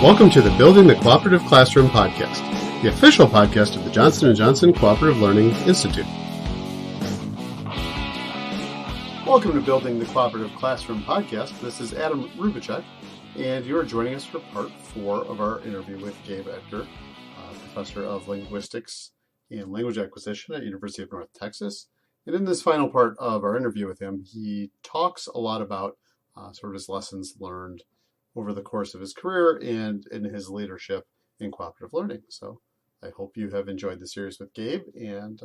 Welcome to the Building the Cooperative Classroom podcast, the official podcast of the Johnson & Johnson Cooperative Learning Institute. Welcome to Building the Cooperative Classroom podcast. This is Adam Rubicek, and you're joining us for part 4 of our interview with Gabe Edgar, professor of linguistics and language acquisition at University of North Texas. And in this final part of our interview with him, he talks a lot about sort of his lessons learned over the course of his career and in his leadership in cooperative learning. So I hope you have enjoyed the series with Gabe and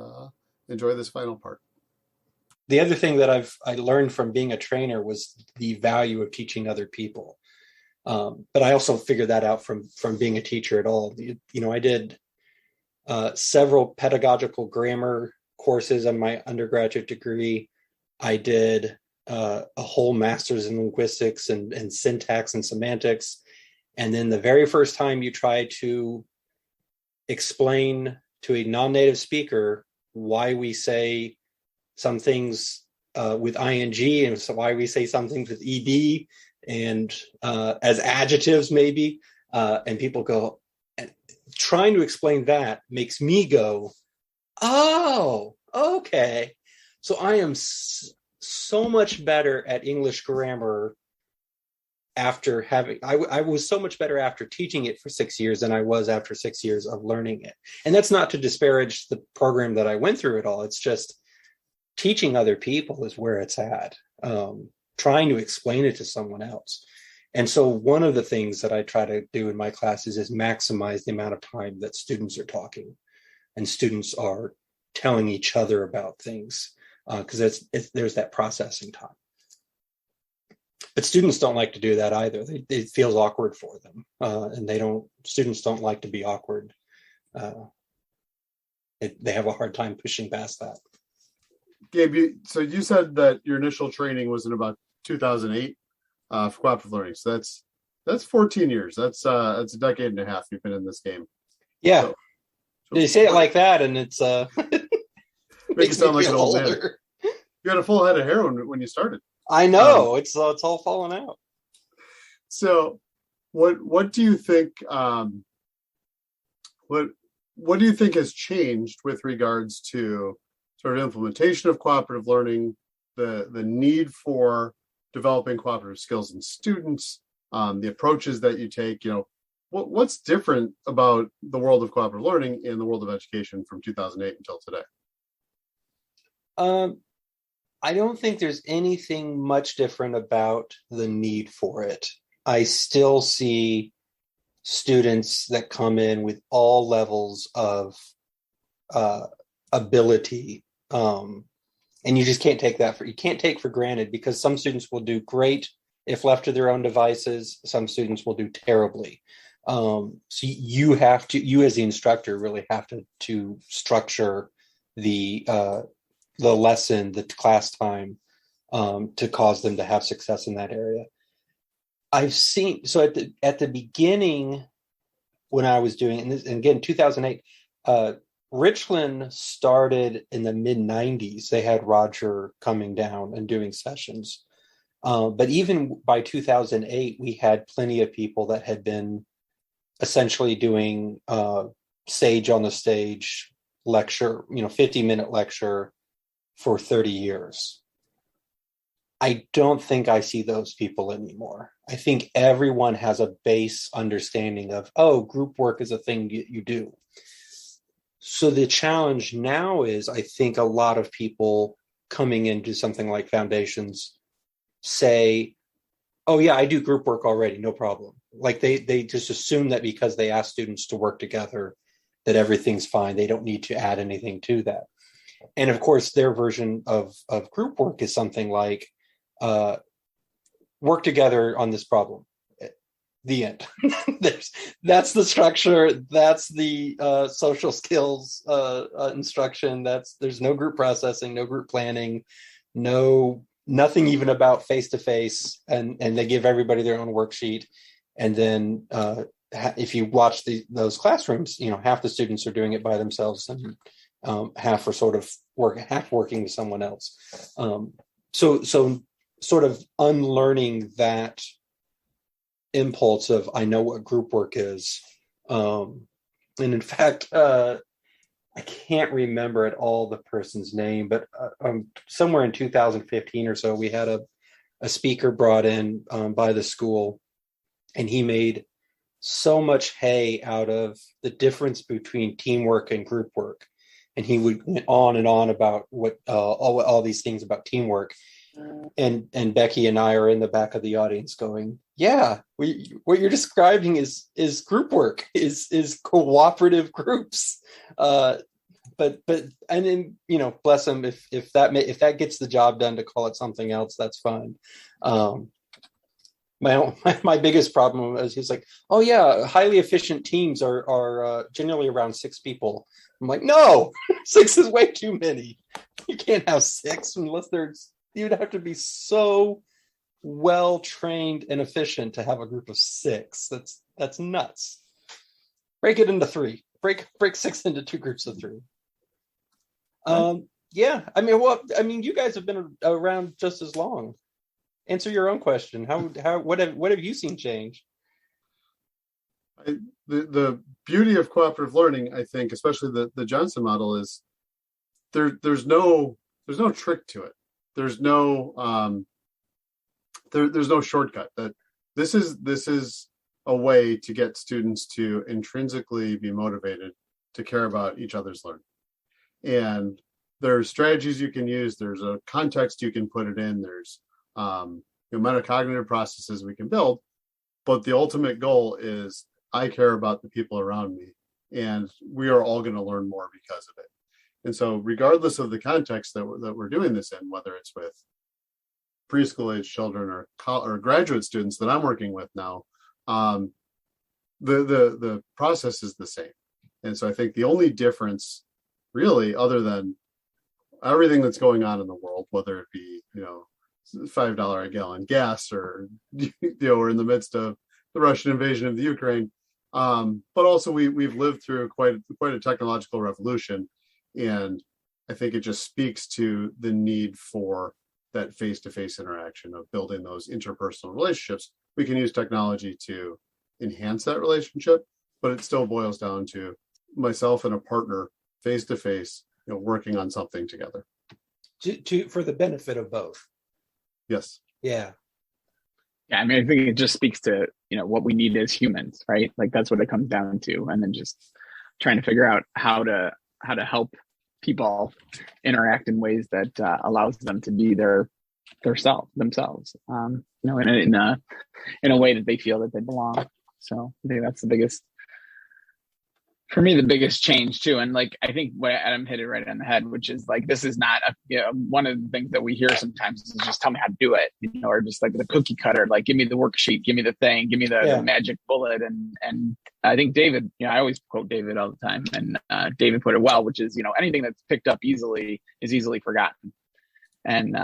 enjoy this final part. The other thing that I learned from being a trainer was the value of teaching other people. But I also figured that out from being a teacher at all. I did several pedagogical grammar courses on my undergraduate degree. I did a whole master's in linguistics and syntax and semantics. And then the very first time you try to explain to a non-native speaker why we say some things with ing and so why we say some things with ed and as adjectives maybe, and people go, trying to explain that makes me go, oh, okay. So I am so much better at English grammar after I was so much better after teaching it for 6 years than I was after 6 years of learning it. And that's not to disparage the program that I went through at all. It's just teaching other people is where it's at, trying to explain it to someone else. And so one of the things that I try to do in my classes is maximize the amount of time that students are talking and students are telling each other about things. Because there's that processing time. But students don't like to do that either. It feels awkward for them. And students don't like to be awkward. They have a hard time pushing past that. Gabe, so you said that your initial training was in about 2008 for cooperative learning. So that's 14 years. That's a decade and a half you've been in this game. Yeah. So you say it like that and it's... Make you sound like an old man. You had a full head of hair when you started. I know. It's all falling out. So what do you think what do you think has changed with regards to sort of implementation of cooperative learning, the need for developing cooperative skills in students, the approaches that you take? What's different about the world of cooperative learning and the world of education from 2008 until today? I don't think there's anything much different about the need for it. I still see students that come in with all levels of ability, and you just can't take for granted, because some students will do great if left to their own devices. Some students will do terribly. So you as the instructor really have to structure the lesson, the class time, to cause them to have success in that area. I've seen, so at the beginning when I was doing, and again, 2008, Richland started in the mid 90s. They had Roger coming down and doing sessions. But even by 2008, we had plenty of people that had been essentially doing Sage on the Stage lecture, 50-minute lecture for 30 years. I don't think I see those people anymore. I think everyone has a base understanding of, group work is a thing you do. So the challenge now is, I think a lot of people coming into something like Foundations say, oh yeah, I do group work already, no problem. Like they just assume that because they ask students to work together, that everything's fine. They don't need to add anything to that. And of course, their version of group work is something like, work together on this problem. The end. That's the structure. That's the social skills instruction. There's no group processing, no group planning, nothing even about face-to-face. And they give everybody their own worksheet. And then if you watch those classrooms, half the students are doing it by themselves and half are sort of working with someone else. So sort of unlearning that impulse of, I know what group work is. And in fact, I can't remember at all the person's name, but somewhere in 2015 or so, we had a speaker brought in by the school, and he made so much hay out of the difference between teamwork and group work. And he went on and on about what all these things about teamwork. And Becky and I are in the back of the audience going, yeah, what you're describing is group work, is cooperative groups. But and then, bless them, if that gets the job done, to call it something else, that's fine. My biggest problem is, he's like, oh yeah, highly efficient teams are generally around 6 people. I'm like, no, 6 is way too many. You can't have 6 unless you'd have to be so well trained and efficient to have a group of 6. That's nuts. Break it into 3. Break 6 into 2 groups of 3. Yeah, you guys have been around just as long. Answer your own question. What have you seen change? The beauty of cooperative learning, I think, especially the Johnson model, is there's no trick to it. There's no there's no shortcut. That this is a way to get students to intrinsically be motivated to care about each other's learning. And there's strategies you can use. There's a context you can put it in. There's metacognitive processes we can build. But the ultimate goal is, I care about the people around me, and we are all going to learn more because of it. And so regardless of the context that we're doing this in, whether it's with preschool age children or graduate students that I'm working with now, the process is the same. And so I think the only difference, really, other than everything that's going on in the world, whether it be $5 a gallon gas, or we're in the midst of the Russian invasion of the Ukraine, but also we've lived through quite a technological revolution, and I think it just speaks to the need for that face-to-face interaction, of building those interpersonal relationships. We can use technology to enhance that relationship, but it still boils down to myself and a partner face-to-face, working on something together. For the benefit of both. Yes. Yeah. Yeah, I think it just speaks to what we need as humans, right? Like, that's what it comes down to, and then just trying to figure out how to help people interact in ways that allows them to be themselves, in a way that they feel that they belong. So I think that's the biggest change too. And like, I think what Adam hit it right on the head, which is like, this is not one of the things that we hear sometimes is just tell me how to do it, or just like the cookie cutter, like give me the worksheet, give me the thing, give me the magic bullet. And I think David, I always quote David all the time, and David put it well, which is, anything that's picked up easily is easily forgotten. And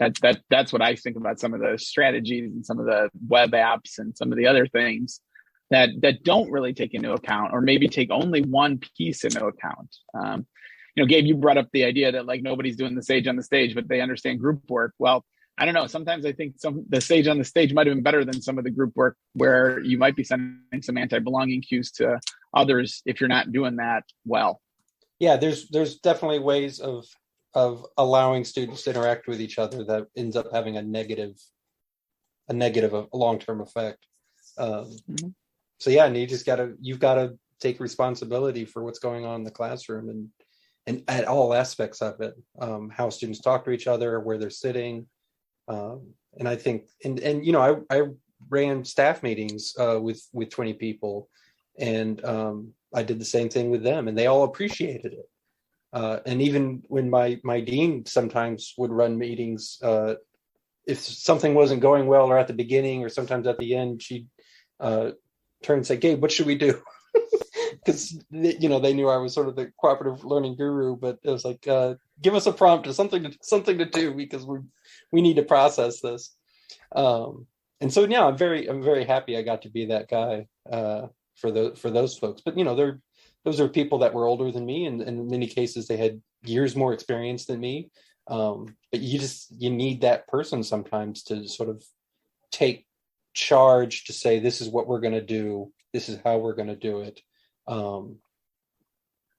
that's what I think about some of the strategies and some of the web apps and some of the other things that don't really take into account, or maybe take only one piece into account. Gabe, you brought up the idea that like nobody's doing the sage on the stage, but they understand group work. Well, I don't know. Sometimes I think the sage on the stage might have been better than some of the group work, where you might be sending some anti-belonging cues to others if you're not doing that well. Yeah, there's definitely ways of allowing students to interact with each other that ends up having a negative long-term effect. So yeah, and you've got to take responsibility for what's going on in the classroom and at all aspects of it, how students talk to each other, where they're sitting. And I think, I ran staff meetings with 20 people, and I did the same thing with them, and they all appreciated it. And even when my dean sometimes would run meetings, if something wasn't going well, or at the beginning, or sometimes at the end, she'd turn and say, Gabe, what should we do? Because they knew I was sort of the cooperative learning guru, but it was like, give us a prompt or something to do, because we need to process this. And so now I'm very happy I got to be that guy for those folks. But those are people that were older than me, and in many cases they had years more experience than me. But you need that person sometimes to sort of take charged to say, this is what we're going to do. This is how we're going to do it.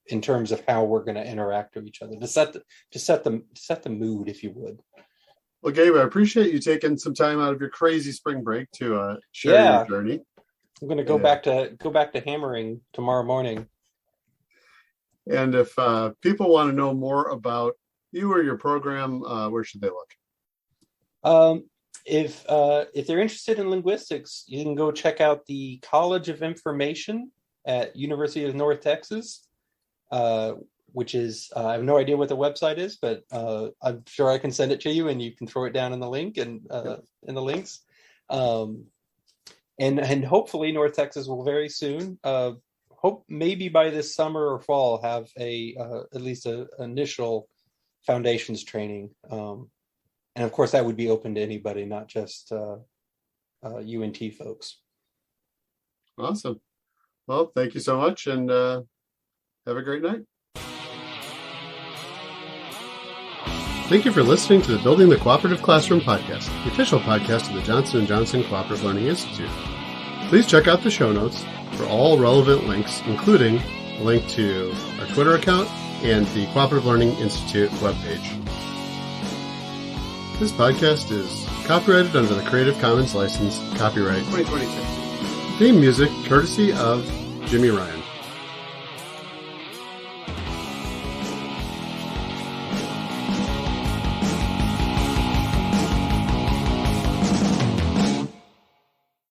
In terms of how we're going to interact with each other, to set the mood, if you would. Well, Gabe, I appreciate you taking some time out of your crazy spring break to share your journey. I'm going to go back to hammering tomorrow morning. And if people want to know more about you or your program, where should they look? If they're interested in linguistics, you can go check out the College of Information at University of North Texas, which is, I have no idea what the website is, but I'm sure I can send it to you and you can throw it down in the link and in the links. And hopefully North Texas will very soon, hope maybe by this summer or fall, have at least an initial foundations training. And of course that would be open to anybody, not just UNT folks. Awesome. Well, thank you so much, and have a great night. Thank you for listening to the Building the Cooperative Classroom podcast, the official podcast of the Johnson & Johnson Cooperative Learning Institute. Please check out the show notes for all relevant links, including a link to our Twitter account and the Cooperative Learning Institute webpage. This podcast is copyrighted under the Creative Commons license, copyright 2022. Theme music courtesy of Jimmy Ryan.